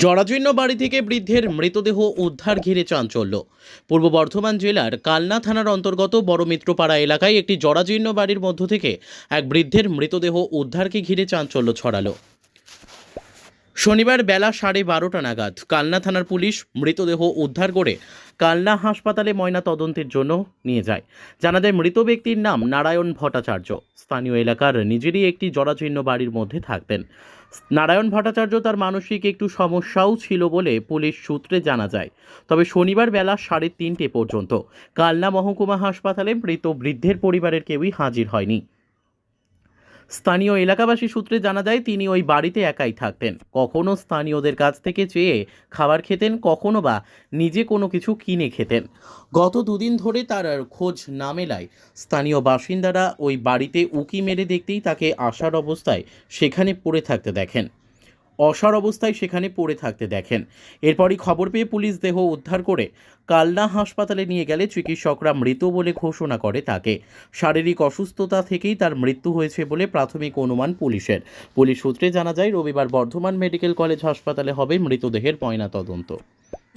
জরাজীর্ণ বাড়ি থেকে বৃদ্ধের মৃতদেহ উদ্ধার ঘিরে চাঞ্চল্য। পূর্ব বর্ধমান জেলার কালনা থানার অন্তর্গত বড়মিত্রপাড়া এলাকায় একটি জরাজীর্ণ বাড়ির মধ্য থেকে এক বৃদ্ধের মৃতদেহ উদ্ধারকে ঘিরে চাঞ্চল্য ছড়ালো। শনিবার বেলা 12:30 নাগাদ কালনা থানার পুলিশ মৃতদেহ উদ্ধার করে কালনা হাসপাতালে ময়না তদন্তের জন্য নিয়ে যায়। জানা যায় মৃত ব্যক্তির নাম নারায়ণ ভট্টাচার্য। স্থানীয় এলাকার নিজেরই একটি জরাজীর্ণ বাড়ির মধ্যে থাকতেন। নারায়ণ ভট্টাচার্য তার মানসিক একটু সমস্যাও ছিল বলে পুলিশ সূত্রে জানা যায়। তবে শনিবার বেলা 3:30 পর্যন্ত কালনা মহকুমা হাসপাতালে মৃত বৃদ্ধের পরিবারের কেউই হাজির হয়নি। স্থানীয় এলাকাবাসী সূত্রে জানা যায় তিনি ওই বাড়িতে একাই থাকতেন। কখনো স্থানীয়দের কাছ থেকে চেয়ে খাবার খেতেন, কখনো বা নিজে কোনো কিছু কিনে খেতেন। গত দুদিন ধরে তার খোঁজ না মেলায় স্থানীয় বাসিন্দারা ওই বাড়িতে উঁকি মেরে দেখতেই তাকে আসার অবস্থায় সেখানে পড়ে থাকতে দেখেন। এরপরই খবর পেয়ে পুলিশ দেহ উদ্ধার করে কালনা হাসপাতালে নিয়ে গেলে চিকিৎসকরা মৃত বলে ঘোষণা করে তাকে। শারীরিক অসুস্থতা থেকেই তার মৃত্যু হয়েছে বলে প্রাথমিক অনুমান পুলিশের। পুলিশ সূত্রে জানা যায় রবিবার বর্ধমান মেডিকেল কলেজ হাসপাতালে হবে মৃতদেহের ময়নাতদন্ত।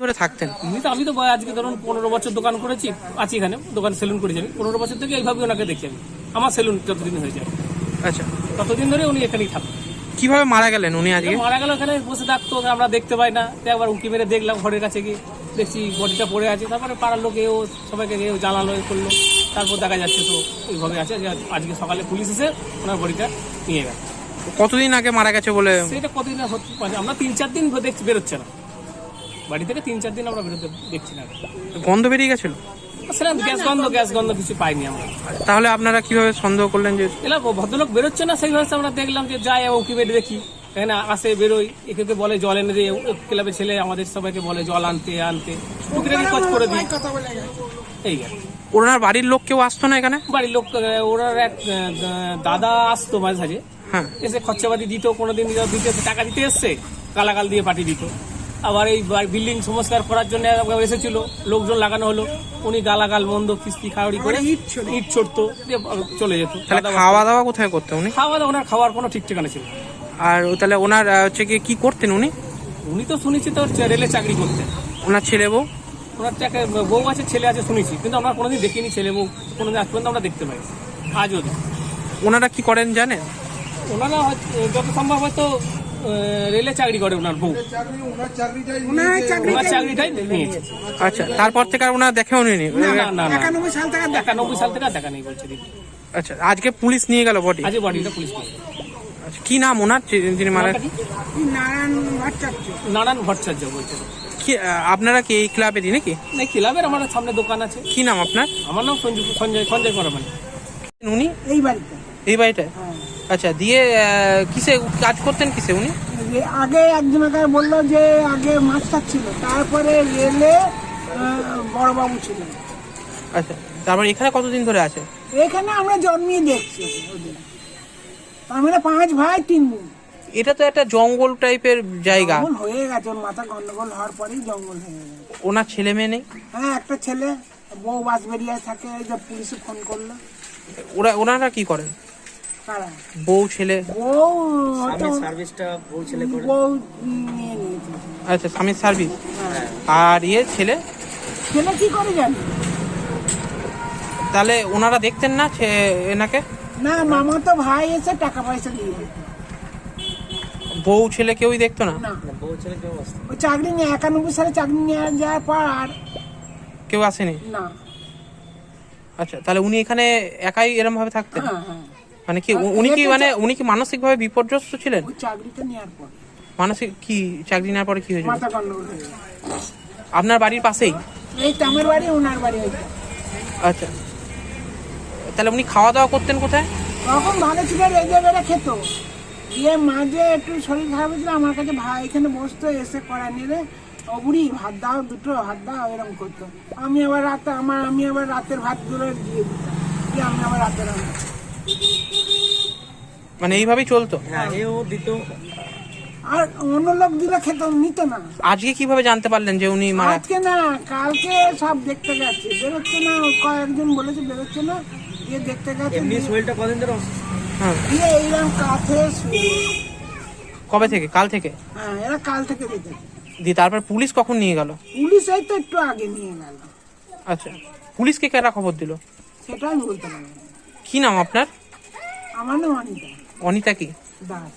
ধরে থাকতেন আমি তো আজকে ধরুন 15 বছর দোকান করেছি, আছি এখানে দোকান সেলুন করেছি আমি 15 বছর থেকে এইভাবে ওনাকে দেখি আমি। আমার সেলুন যতদিন হয়ে যায় আচ্ছা ততদিন ধরে উনি এখানেই থাকতেন। কিভাবে মারা গেলেন উনি? আজকে মারা গেল এখানে বসে থাকতো, আমরা দেখতে পাই না। একবার উঁকি মেরে দেখলাম, ঘরের কাছে গিয়ে দেখছি বডিটা পড়ে আছে। তারপরে পাড়ার লোক এও সবাইকে জানালো করলো, তারপর দেখা যাচ্ছে তো এইভাবে আছে। আজকে সকালে পুলিশ এসে ওনার বডিটা নিয়ে গেল। কতদিন আগে মারা গেছে বলে? সেটা কতদিন আমরা 3-4 দিন দেখছি বেরোচ্ছে না বাড়ি থেকে, 3-4 দিন আমরা বেরোতে দেখছি না। গন্ধ বেরিয়ে গেছিল? সেরকম গ্যাস গন্ধ কিছু পাইনি আমরা। তাহলে আপনারা কিভাবে সন্দেহ করলেন যে এলা ভদ্রলোক বেরোচ্ছে না? সেইভাবে আমরা দেখলাম যে যাই এবং কি বেড দেখি এখানে আসে বেরোই, একে বলে জল এনে দিয়ে, ক্লাবের ছেলে আমাদের সবাইকে বলে জল আনতে খোঁজ করে দিই। এই ওনার বাড়ির লোক কেউ আসতো না এখানে? বাড়ির লোক ওনার এক দাদা আসতো মাঝে সাঝে, হ্যাঁ, এসে খরচাপাতি দিত, কোনোদিন দিতে টাকা দিতে এসছে গালাগাল দিয়ে পাঠিয়ে দিত। আবার এই বিল্ডিং সংস্কার করার জন্য এসেছিল, লোকজন লাগানো হলো, উনি গালাগাল মন্দ কিস্তি খাওয়ারি করে ইট ছড়তো, চলে যেত। খাওয়া দাওয়া কোথায় করতেন উনি? খাওয়া দাওয়া ওনার খাওয়ার কোনো ঠিক ঠিকানা ছিল। আর তাহলে ওনার হচ্ছে কি করতেন উনি? উনি তো শুনেছি তো রেলে চাকরি করতেন। ওনার ছেলে বউ? ওনার বউ আছে, ছেলে আছে শুনেছি, কিন্তু আমরা কোনোদিন দেখিনি ছেলে বউ, কোনোদিন আজ পর্যন্ত আমরা দেখতে পাই আজও। ওনারা কি করেন জানেন? ওনারা যত সম্ভব হয়তো রেলে চাকরি করে ওনার বউ, ওনার চাকরিটাই নিয়েছে। আচ্ছা, তারপর থেকে আর ওনারা দেখেও নি? 91 সাল থেকে দেখা নেই বলছে দিদি। আচ্ছা, আজকে পুলিশ নিয়ে গেল বডি? আজকে বডিটা পুলিশ নিয়ে। আচ্ছা, কি নাম ওনার যিনি মারা? নারায়ণ ভট্টাচার্য বলছে। কি আপনারা কি এই ক্লাবেরই নাকি? না, ক্লাবের আমার সামনে দোকান আছে। কি নাম আপনার? আমার নাম সঞ্জয় পরমানি। উনি এই বাড়িটা? আচ্ছা, দিয়ে কিসে কাজ করতেন কিসে উনি? আগে একজনকে বললো যে আগে মাস্টার ছিল, তারপরে রেলে বড়বাবু ছিল। আচ্ছা, তারপর এখানে কতদিন ধরে আছে? এখানে আমরা জন্মিয়ে দেখছি। আমরা 5 ভাই 3 বোন। এটা তো একটা জঙ্গল টাইপের জায়গা। জঙ্গল হয়ে গেছে, ওর মাথা গন্ডগোল হওয়ার পরেই জঙ্গল হয়ে গেছে। ওনার ছেলে মেয়ে নেই? হ্যাঁ, একটা ছেলে, বউ বাঁশবেড়িয়ায় থাকে। এই যে পুলিশে ফোন করলো। ওনারা কি করেন? কারা? বউ ছেলে? বউ সার্ভিসটা বউ ছেলে করে। বউ নিয়ে নিয়েছে। আচ্ছা, স্বামীর সার্ভিস। আর ছেলে কি করে জানি? তাহলে ওনারা দেখতেন না এনাকে? না, মামা তো ভাই এসে টাকা পয়সা দিয়ে যেত। বউ ছেলে কেউই দেখতো না? বউ ছেলে কেউ আসতো। ওই চাকরি নিয়ে 91 সালে চাকরি নিয়ে যাওয়ার পর আর কেউ আসেনি? না। আচ্ছা, তাহলে উনি এখানে একাই এরকম ভাবে থাকতেন? হ্যাঁ। মানে কি উনি কি মানসিক ভাবে বিপর্যস্ত ছিলেন? ওই চাকরিটা নেওয়ার পর। মানসিক কি চাকরি নেওয়ার পরে কি হয়েছিল? মাথা গন্ডগোল হয়ে গেছে। আপনার বাড়ির পাশেই? এই তো আমার বাড়ি, ওনার বাড়ি ওইটা। আচ্ছা, তাহলে উনি খাওয়া দাওয়া করতেন কোথায়? তখন ভালো ছিল, রেজে বেড়ে খেত। দিয়ে মাঝে একটু শরীর খারাপ হয়েছিল, আমার কাছে ভাই এখানে বসতো, এসে কড়া নিলে ও বুড়ি ভাত দাও, 2টো ভাত দাও, এরকম করতো। আমি আবার রাতের ভাত গুলো দিয়ে দিতাম, দিয়ে আমি আবার রাতে রান্না। মানে এইভাবেই চলতো? হ্যাঁ, এও দিত। আর অন্য লোক দিলে খেত, নিত না। আজকে কিভাবে জানতে পারলেন যে উনি মারা? আজকে না, কালকে সব দেখতে গেছে, বেরোচ্ছে না, কয়েকজন বলেছে বেরোচ্ছে না, দিয়ে দেখতে গেছে। এমনি শরীরটা কদিন ধরে? হ্যাঁ। দিয়ে এইরকম কাছে কবে থেকে? কাল থেকে? হ্যাঁ, এরা কাল থেকে দেখেছে। দিয়ে তারপর পুলিশ কখন নিয়ে গেল? পুলিশ এই তো একটু আগে নিয়ে গেল। আচ্ছা, পুলিশকে কারা খবর দিল? সেটা আমি বলতে পারবো না। কি নাম আপনার? আমার নাম অনিতা অনিতা কি? দাস।